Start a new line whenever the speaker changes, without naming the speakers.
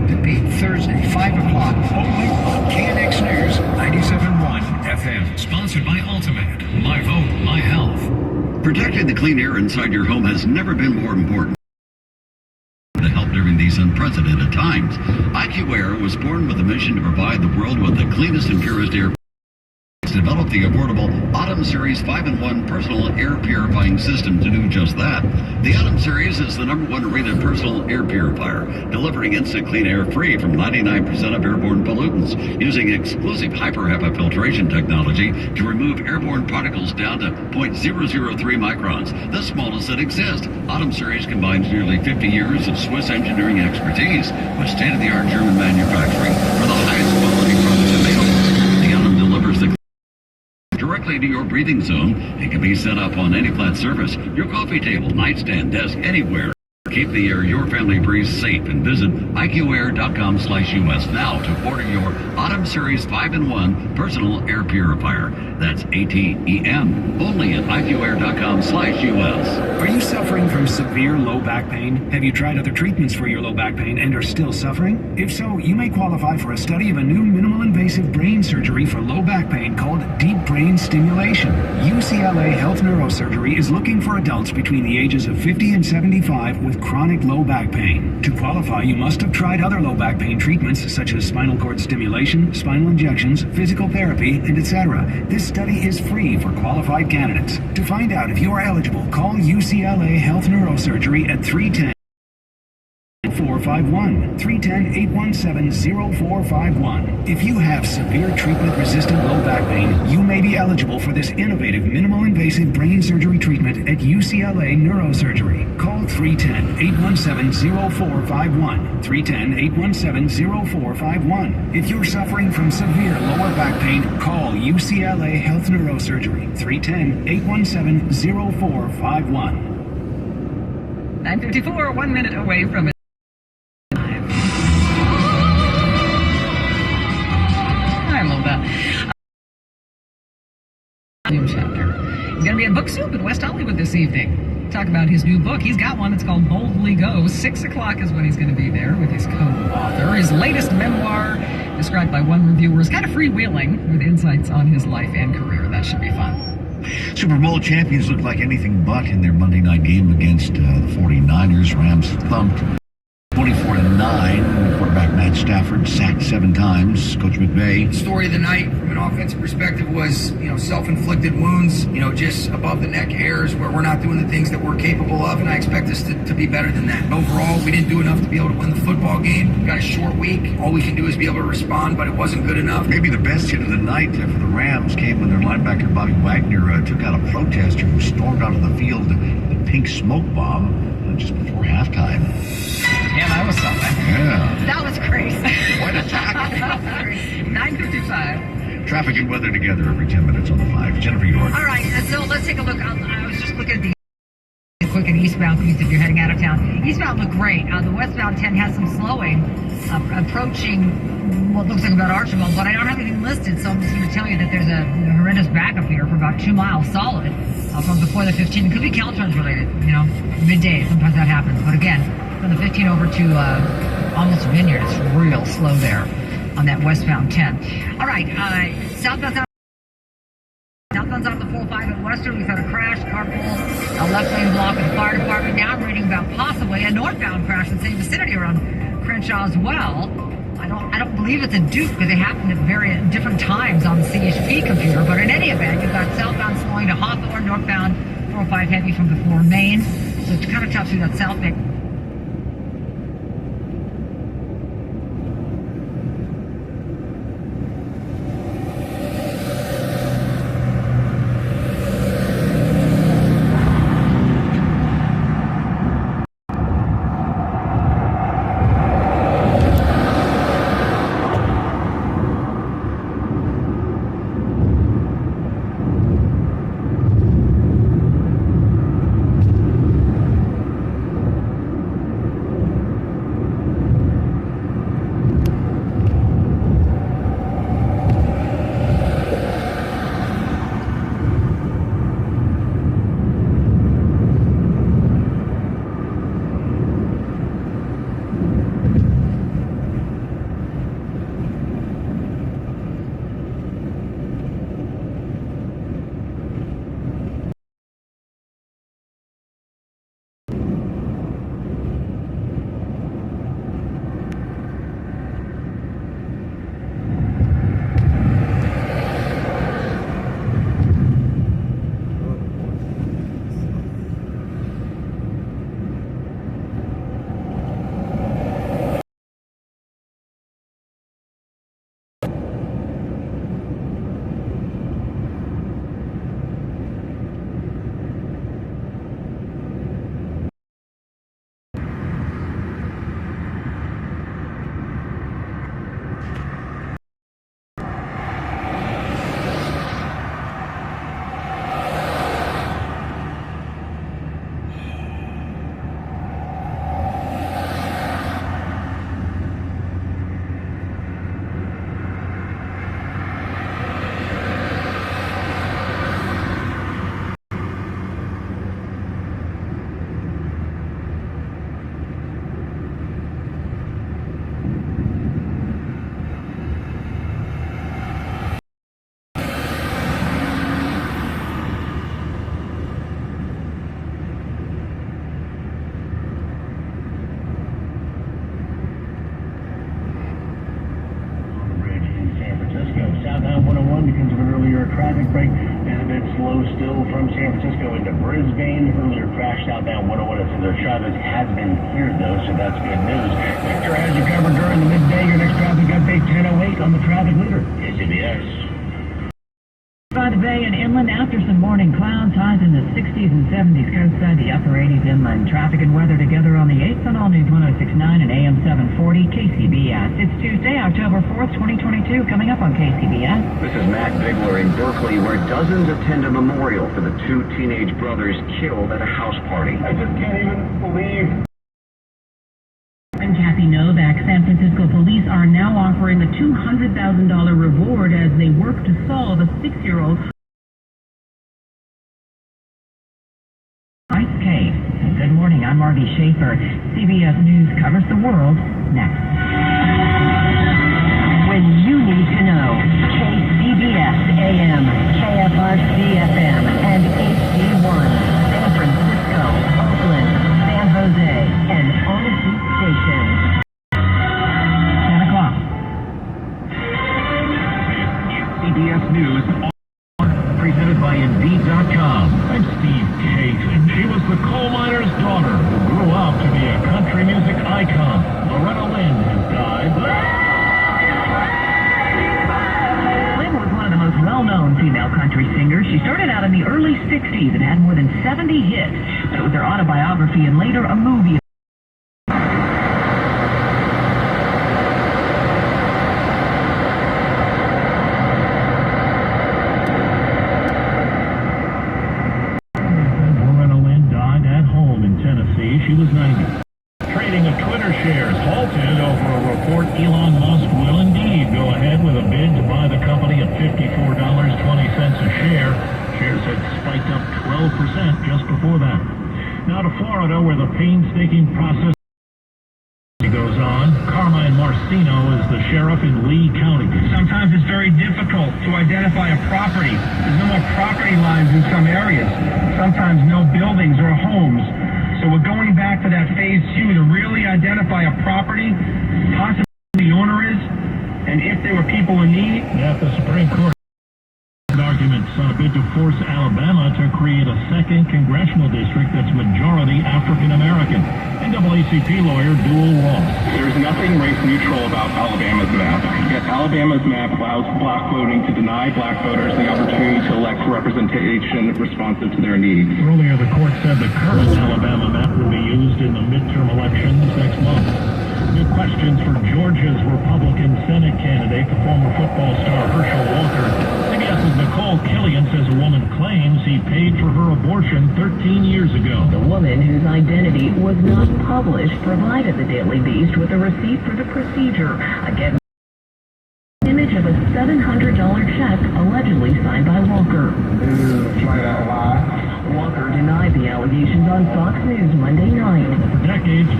Back to Beat, Thursday, 5 o'clock, only on KNX News 97.1 FM.
Sponsored by Ultimate. My vote, my health.
Protecting the clean air inside your home has never been more important to help during these unprecedented times. IQ Air was born with a mission to provide the world with the cleanest and purest air. Developed the affordable Autumn Series 5-in-1 personal air purifying system to do just that. The Autumn Series is the #1 rated personal air purifier, delivering instant clean air free from 99% of airborne pollutants, using exclusive hyper-HEPA filtration technology to remove airborne particles down to 0.003 microns, the smallest that exists. Autumn Series combines nearly 50 years of Swiss engineering expertise with state-of-the-art German manufacturing for the highest quality products available. The Autumn delivers the directly to your breathing zone. It can be set up on any flat surface, your coffee table, nightstand, desk, anywhere. Keep the air your family breathes safe and visit IQAir.com/US now to order your Autumn Series 5-in-1 personal air purifier. That's ATEM, only at IQAir.com/US.
Are you suffering from severe low back pain? Have you tried other treatments for your low back pain and are still suffering? If so, you may qualify for a study of a new minimal invasive brain surgery for low back pain called deep brain stimulation. UCLA Health Neurosurgery is looking for adults between the ages of 50 and 75 with chronic low back pain. To qualify, you must have tried other low back pain treatments such as spinal cord stimulation, spinal injections, physical therapy, and etc. This study is free for qualified candidates. To find out if you are eligible, call UCLA Health Neurosurgery at 310-451, 310-817-0451. If you have severe treatment-resistant low back pain, you may be eligible for this innovative minimal invasive brain surgery treatment at UCLA Neurosurgery. Call 310-817-0451, 310-817-0451. If you're suffering from severe lower back pain, call UCLA Health Neurosurgery, 310-817-0451.
9:54, 1 minute away from it. New chapter. He's going to be at Book Soup in West Hollywood this evening. Talk about his new book. He's got one that's called Boldly Go. 6 o'clock is when he's going to be there with his co-author. His latest memoir, described by one reviewer, is kind of freewheeling with insights on his life and career. That should be fun.
Super Bowl champions looked like anything but in their Monday night game against the 49ers. Rams thumped 24-9. Quarterback Matt Stafford sacked 7 times. Coach McVay.
Story of the night from an offensive perspective was, self-inflicted wounds, just above the neck errors where we're not doing the things that we're capable of, and I expect us to be better than that. Overall, we didn't do enough to be able to win the football game. We got a short week. All we can do is be able to respond, but it wasn't good enough.
Maybe the best hit of the night for the Rams came when their linebacker Bobby Wagner took out a protester who stormed onto the field with a pink smoke bomb just before halftime.
Yeah, that was something.
Yeah.
That was crazy.
What attack.
9:55.
Traffic and weather together every 10 minutes on the 5. Jennifer York.
All right, so let's take a look. I was just looking at the quick and eastbound routes if you're heading out of town. Eastbound looked great. The westbound 10 has some slowing, approaching what looks like about Archibald, but I don't have anything listed, so I'm just going to tell you that there's a horrendous backup here for about 2 miles solid from before the 15. It could be Caltrans related, midday. Sometimes that happens. But again, from the 15 over to almost Vineyard, it's real slow there on that westbound 10. All right, southbound's out the 405 at Western. We've had a crash, carpool, a left lane block at the fire department. Now I'm reading about possibly a northbound crash in the same vicinity around Crenshaw as well. I don't believe it's a Duke because they happen at very different times on the CHP computer. But in any event, you've got southbound slowing to Hawthorne, northbound 405 heavy from before Maine. So it's kind of tough through that south bit.
going to Brisbane. Earlier crashed outbound 101 at Cesar Chavez has been cleared though, so that's good news. Victor has you covered during the midday. Your next traffic update 10:08 on the traffic leader. KCBS.
By the bay and inland after some morning clouds, highs in the 60s and 70s coastside, the upper 80s inland. Traffic and weather together on the 8th on all news 106.9 and AM 740 KCBS. It's Tuesday, October 4th, 2022, coming up on KCBS.
This is Matt Bigler in Berkeley, where dozens attend a memorial for the two teenage brothers killed at a house party.
I just can't even believe.
I'm Kathy Novak. San Francisco police are now offering a $200,000 reward as they work to solve a 6-year-old ice case. Good morning, I'm Marty Schaefer. CBS News covers the world next. When you need to know, KCBS AM, KFRC FM, and HD1, San Francisco, Oakland, San Jose, and Odyssey Station. 10 o'clock.
CBS News, presented by Indeed.com. I'm Steve Cason. She was the coal miner's daughter who grew up to be a country music icon. Loretta Lynn has died.
Lynn was one of the most well-known female country singers. She started out in the early 60s and had more than 70 hits. It was her autobiography and later a movie.
She was 90. Trading of Twitter shares halted over a report Elon Musk will indeed go ahead with a bid to buy the company at $54.20 a share. Shares had spiked up 12% just before that. Now to Florida, where the painstaking process goes on. Carmine Marcino is the sheriff in Lee County.
Sometimes it's very difficult to identify a property. There's no more property lines in some areas. Sometimes no buildings or homes. So we're going back to that phase 2 to really identify a property, possibly the owner is, and if there were people in need.
At the Supreme Court, arguments on a bid to force Alabama to create a second congressional district that's majority African American. NAACP lawyer Dual Ross.
There's nothing race neutral about Alabama's map. Yet Alabama's map allows block voting to deny black voters the opportunity to elect representation responsive to their needs.
Earlier, the court said the current Alabama map will be used in the midterm elections next month. New questions for Georgia's Republican Senate candidate, the former football star Herschel Walker. CBS's Nicole Killian says a woman claims he paid for her abortion 13 years ago.
The woman, whose identity was not published, provided the Daily Beast with a receipt for the procedure. Again, image of a $700 check allegedly signed by Walker.
This is a flat out lie.
Walker denied the allegations on Fox News Monday night.
For decades,